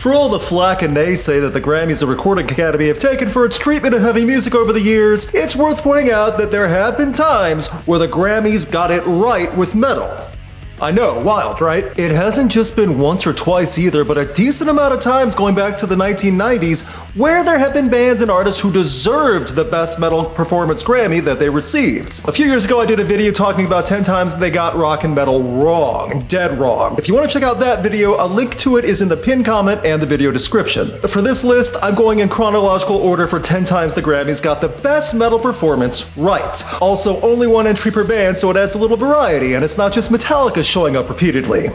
For all the flack and naysay that the Grammys and Recording Academy have taken for its treatment of heavy music over the years, it's worth pointing out that there have been times where the Grammys got it right with metal. I know, wild, right? It hasn't just been once or twice either, but a decent amount of times going back to the 1990s where there have been bands and artists who deserved the Best Metal Performance Grammy that they received. A few years ago I did a video talking about 10 times they got rock and metal wrong. Dead wrong. If you want to check out that video, a link to it is in the pinned comment and the video description. For this list, I'm going in chronological order for 10 times the Grammys got the Best Metal Performance right. Also, only one entry per band, so it adds a little variety, and it's not just Metallica showing up repeatedly.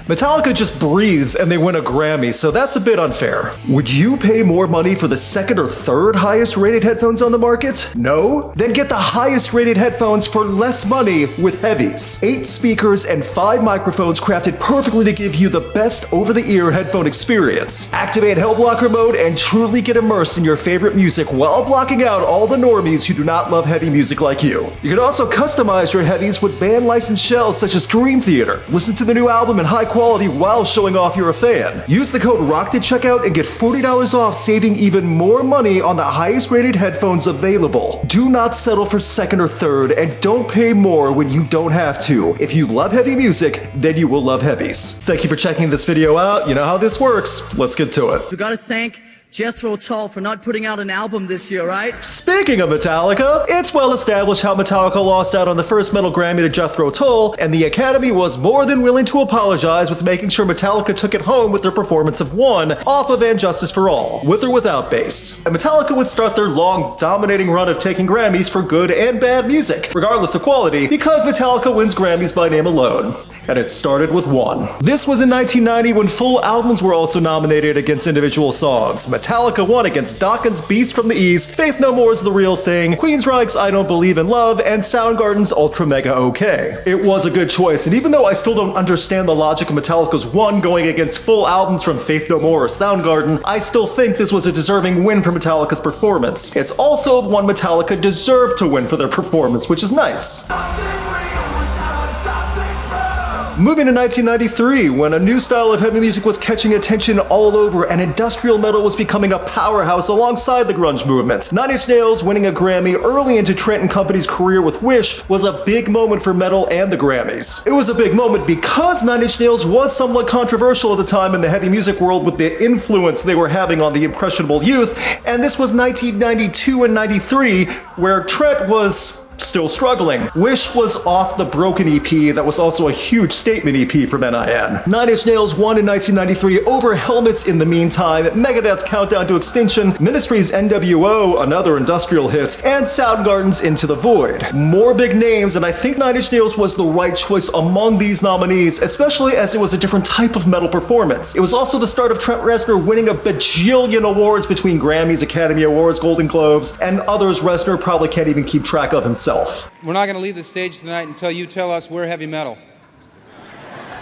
Metallica just breathes and they win a Grammy, so that's a bit unfair. Would you pay more money for the second or third highest rated headphones on the market? No? Then get the highest rated headphones for less money with heavies. 8 speakers and 5 microphones crafted perfectly to give you the best over-the-ear headphone experience. Activate Hell Blocker mode and truly get immersed in your favorite music while blocking out all the normies who do not love heavy music like you. You can also customize your heavies with band licensed shells such as Dream Theater. Listen to the new album in high quality while showing off you're a fan. Use the code ROCKED at checkout and get $40 off, saving even more money on the highest rated headphones available. Do not settle for second or third, and don't pay more when you don't have to. If you love heavy music, then you will love heavies. Thank you for checking this video out. You know how this works. Let's get to it. We gotta thank Jethro Tull for not putting out an album this year, right? Speaking of Metallica, it's well established how Metallica lost out on the first Metal Grammy to Jethro Tull, and the Academy was more than willing to apologize with making sure Metallica took it home with their performance of One off of And Justice for All, with or without bass. And Metallica would start their long, dominating run of taking Grammys for good and bad music, regardless of quality, because Metallica wins Grammys by name alone. And it started with One. This was in 1990 when full albums were also nominated against individual songs. Metallica won against Dokken's Beast from the East, Faith No More's The Real Thing, Queensryche's I Don't Believe in Love, and Soundgarden's Ultra Mega OK. It was a good choice, and even though I still don't understand the logic of Metallica's One going against full albums from Faith No More or Soundgarden, I still think this was a deserving win for Metallica's performance. It's also one Metallica deserved to win for their performance, which is nice. Moving to 1993, when a new style of heavy music was catching attention all over and industrial metal was becoming a powerhouse alongside the grunge movement. 9 Inch Nails winning a Grammy early into Trent and Company's career with Wish was a big moment for metal and the Grammys. It was a big moment because 9 Inch Nails was somewhat controversial at the time in the heavy music world with the influence they were having on the impressionable youth, and this was 1992 and 93, where Trent was still struggling. Wish was off the Broken EP that was also a huge statement EP from NIN. 9 Inch Nails won in 1993 over Helmets in the Meantime, Megadeth's Countdown to Extinction, Ministry's NWO, another industrial hit, and Soundgarden's Into the Void. More big names, and I think 9 Inch Nails was the right choice among these nominees, especially as it was a different type of metal performance. It was also the start of Trent Reznor winning a bajillion awards between Grammys, Academy Awards, Golden Globes, and others Reznor probably can't even keep track of himself. We're not going to leave the stage tonight until you tell us we're heavy metal.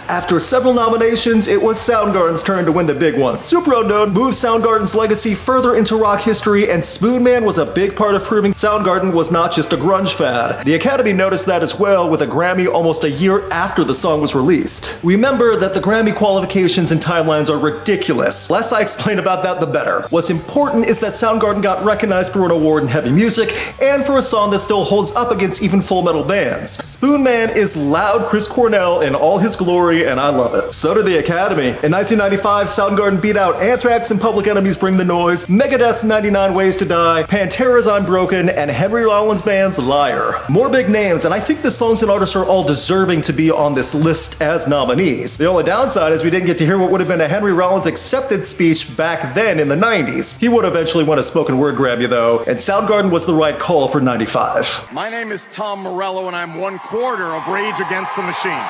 After several nominations, it was Soundgarden's turn to win the big one. Super Unknown moved Soundgarden's legacy further into rock history, and Spoonman was a big part of proving Soundgarden was not just a grunge fad. The Academy noticed that as well, with a Grammy almost a year after the song was released. Remember that the Grammy qualifications and timelines are ridiculous. The less I explain about that, the better. What's important is that Soundgarden got recognized for an award in heavy music, and for a song that still holds up against even Full Metal bands. Spoonman is loud Chris Cornell in all his glory, and I love it. So did the Academy. In 1995, Soundgarden beat out Anthrax and Public Enemy's Bring the Noise, Megadeth's 99 Ways to Die, Pantera's Unbroken, and Henry Rollins Band's Liar. More big names, and I think the songs and artists are all deserving to be on this list as nominees. The only downside is we didn't get to hear what would have been a Henry Rollins acceptance speech back then in the 90s. He would eventually win a spoken word Grammy though, and Soundgarden was the right call for 95. My name is Tom Morello, and I'm 1/4 of Rage Against the Machine.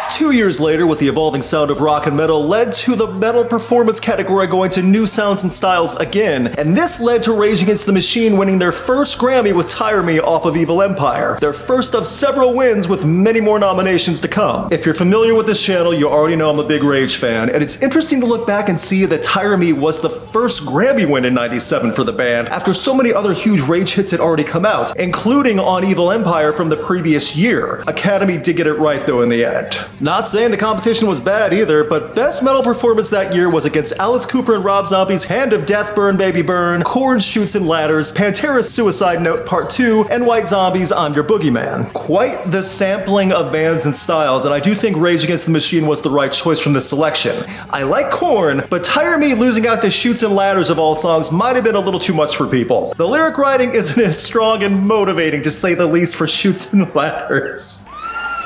2 years later, with the evolving sound of rock and metal, led to the metal performance category going to new sounds and styles again, and this led to Rage Against the Machine winning their first Grammy with Tire Me off of Evil Empire, their first of several wins with many more nominations to come. If you're familiar with this channel, you already know I'm a big Rage fan, and it's interesting to look back and see that Tire Me was the first Grammy win in '97 for the band, after so many other huge Rage hits had already come out, including on Evil Empire from the previous year. Academy did get it right though in the end. Not saying the competition was bad either, but best metal performance that year was against Alice Cooper and Rob Zombie's Hand of Death, Burn Baby Burn, Korn's Chutes and Ladders, Pantera's Suicide Note Part 2, and White Zombie's I'm Your Boogeyman. Quite the sampling of bands and styles, and I do think Rage Against the Machine was the right choice from this selection. I like Korn, but Tire Me losing out to Chutes and Ladders of all songs might have been a little too much for people. The lyric writing isn't as strong and motivating, to say the least, for Chutes and Ladders.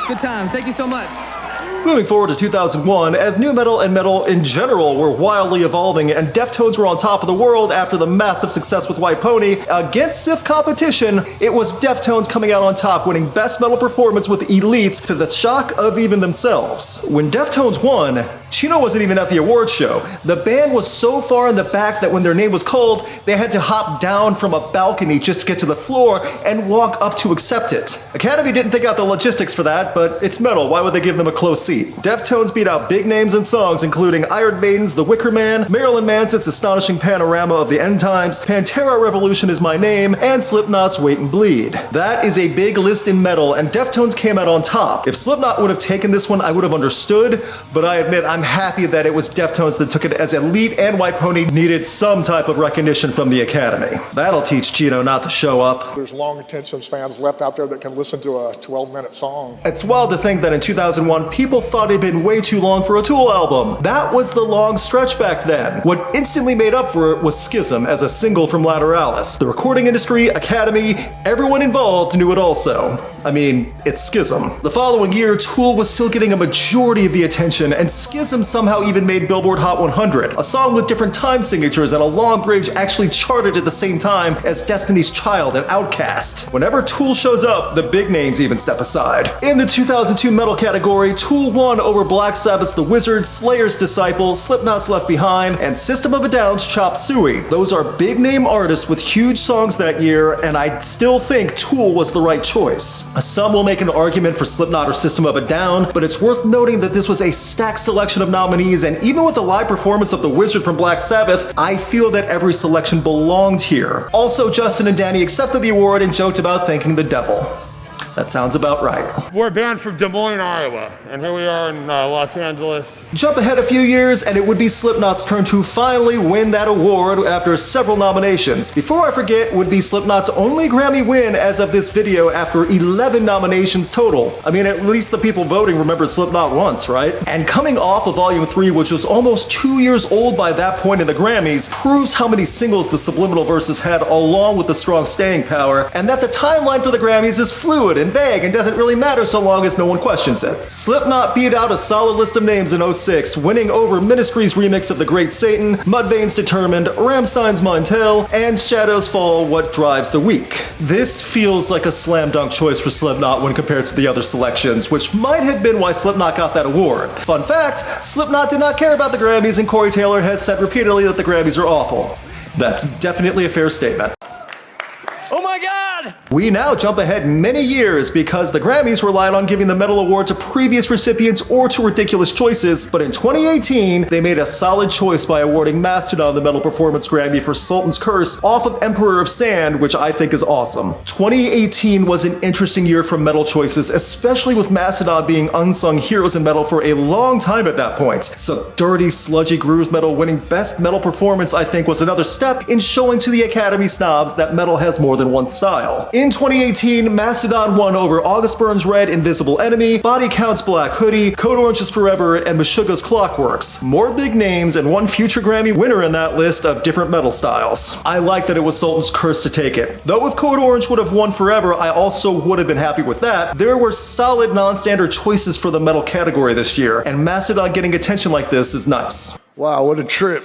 Good times. Thank you so much. Moving forward to 2001, as nu metal and metal in general were wildly evolving and Deftones were on top of the world after the massive success with White Pony, against stiff competition, it was Deftones coming out on top, winning Best Metal Performance with Elite to the shock of even themselves. When Deftones won, Chino wasn't even at the awards show. The band was so far in the back that when their name was called, they had to hop down from a balcony just to get to the floor and walk up to accept it. Academy didn't think out the logistics for that, but it's metal, why would they give them a close seat? Deftones beat out big names and songs including Iron Maiden's The Wicker Man, Marilyn Manson's Astonishing Panorama of the End Times, Pantera Revolution Is My Name, and Slipknot's Wait and Bleed. That is a big list in metal, and Deftones came out on top. If Slipknot would have taken this one, I would have understood, but I admit I'm happy that it was Deftones that took it, as Elite and White Pony needed some type of recognition from the Academy. That'll teach Chino not to show up. There's long attention spans left out there that can listen to a 12-minute song. It's wild to think that in 2001, people thought it'd been way too long for a Tool album. That was the long stretch back then. What instantly made up for it was Schism as a single from Lateralis. The recording industry, Academy, everyone involved knew it also. I mean, it's Schism. The following year, Tool was still getting a majority of the attention, and Schism somehow even made Billboard Hot 100. A song with different time signatures and a long bridge actually charted at the same time as Destiny's Child and Outkast. Whenever Tool shows up, the big names even step aside. In the 2002 metal category, Tool won over Black Sabbath's The Wizard, Slayer's Disciple, Slipknot's Left Behind, and System of a Down's Chop Suey. Those are big name artists with huge songs that year, and I still think Tool was the right choice. Some will make an argument for Slipknot or System of a Down, but it's worth noting that this was a stacked selection of nominees, and even with the live performance of The Wizard from Black Sabbath, I feel that every selection belonged here. Also, Justin and Danny accepted the award and joked about thanking the devil. That sounds about right. We're a band from Des Moines, Iowa, and here we are in Los Angeles. Jump ahead a few years, and it would be Slipknot's turn to finally win that award after several nominations. Before I forget, would be Slipknot's only Grammy win as of this video after 11 nominations total. I mean, at least the people voting remembered Slipknot once, right? And coming off of Volume 3, which was almost 2 years old by that point in the Grammys, proves how many singles the Subliminal Verses had along with the strong staying power, and that the timeline for the Grammys is fluid and vague and doesn't really matter so long as no one questions it. Slipknot beat out a solid list of names in 06, winning over Ministry's remix of The Great Satan, Mudvayne's Determined, Rammstein's Montel, and Shadows Fall What Drives the Weak. This feels like a slam dunk choice for Slipknot when compared to the other selections, which might have been why Slipknot got that award. Fun fact, Slipknot did not care about the Grammys, and Corey Taylor has said repeatedly that the Grammys are awful. That's definitely a fair statement. Oh my God! We now jump ahead many years because the Grammys relied on giving the Metal Award to previous recipients or to ridiculous choices, but in 2018, they made a solid choice by awarding Mastodon the Metal Performance Grammy for Sultan's Curse off of Emperor of Sand, which I think is awesome. 2018 was an interesting year for metal choices, especially with Mastodon being unsung heroes in metal for a long time at that point. So dirty, sludgy grooves metal winning Best Metal Performance, I think, was another step in showing to the Academy snobs that metal has more than one style. In 2018, Mastodon won over August Burns' Red Invisible Enemy, Body Count's Black Hoodie, Code Orange's Forever, and Meshuggah's Clockworks. More big names and one future Grammy winner in that list of different metal styles. I like that it was Sultan's Curse to take it. Though if Code Orange would have won Forever, I also would have been happy with that. There were solid non-standard choices for the metal category this year, and Mastodon getting attention like this is nice. Wow, what a trip.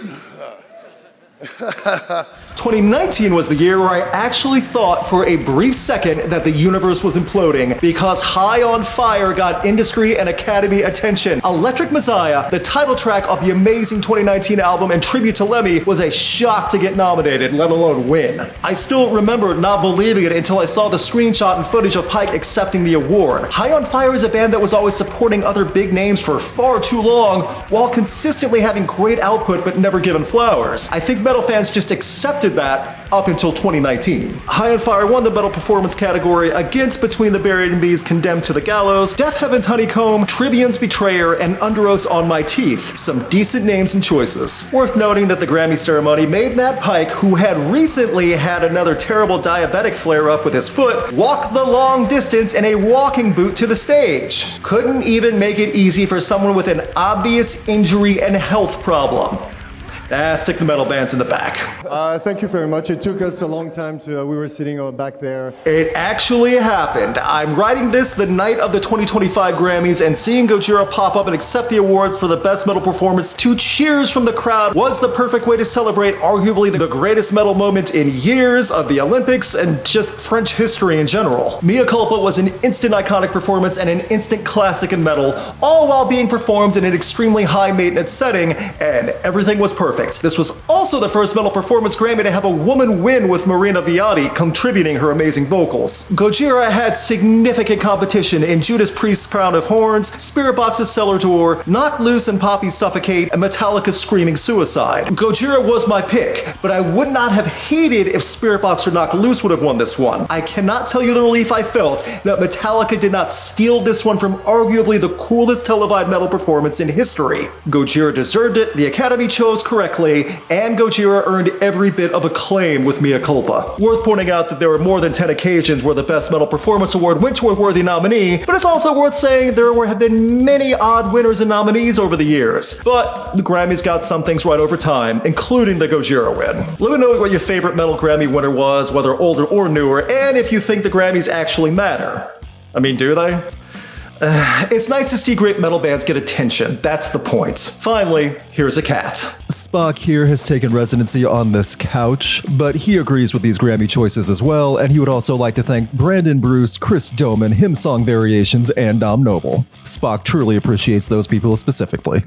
2019 was the year where I actually thought for a brief second that the universe was imploding because High on Fire got industry and Academy attention. Electric Messiah, the title track of the amazing 2019 album and tribute to Lemmy, was a shock to get nominated, let alone win. I still remember not believing it until I saw the screenshot and footage of Pike accepting the award. High on Fire is a band that was always supporting other big names for far too long while consistently having great output but never given flowers. I think metal fans just accepted that up until 2019. High on Fire won the metal performance category against Between the Buried and Bees, Condemned to the Gallows, Death Heaven's Honeycomb, Trivium's Betrayer, and Under Oath's On My Teeth. Some decent names and choices. Worth noting that the Grammy ceremony made Matt Pike, who had recently had another terrible diabetic flare-up with his foot, walk the long distance in a walking boot to the stage. Couldn't even make it easy for someone with an obvious injury and health problem. Stick the metal bands in the back. Thank you very much. It took us a long time to, we were sitting back there. It actually happened. I'm writing this the night of the 2025 Grammys, and seeing Gojira pop up and accept the award for the best metal performance to cheers from the crowd was the perfect way to celebrate arguably the greatest metal moment in years of the Olympics and just French history in general. Mea Culpa was an instant iconic performance and an instant classic in metal, all while being performed in an extremely high maintenance setting, and everything was perfect. This was also the first metal performance Grammy to have a woman win, with Marina Viati contributing her amazing vocals. Gojira had significant competition in Judas Priest's Crown of Horns, Spiritbox's Cellar Door, Knock Loose and Poppy's Suffocate, and Metallica's Screaming Suicide. Gojira was my pick, but I would not have hated if Spiritbox or Knock Loose would have won this one. I cannot tell you the relief I felt that Metallica did not steal this one from arguably the coolest televised metal performance in history. Gojira deserved it, the Academy chose correctly, and Gojira earned every bit of acclaim with Mea Culpa. Worth pointing out that there were more than 10 occasions where the Best Metal Performance Award went to a worthy nominee, but it's also worth saying there have been many odd winners and nominees over the years. But the Grammys got some things right over time, including the Gojira win. Let me know what your favorite metal Grammy winner was, whether older or newer, and if you think the Grammys actually matter. I mean, do they? It's nice to see great metal bands get attention. That's the point. Finally, here's a cat. Spock here has taken residency on this couch, but he agrees with these Grammy choices as well, and he would also like to thank Brandon Bruce, Chris Doman, Hymn Song Variations, and Dom Noble. Spock truly appreciates those people specifically.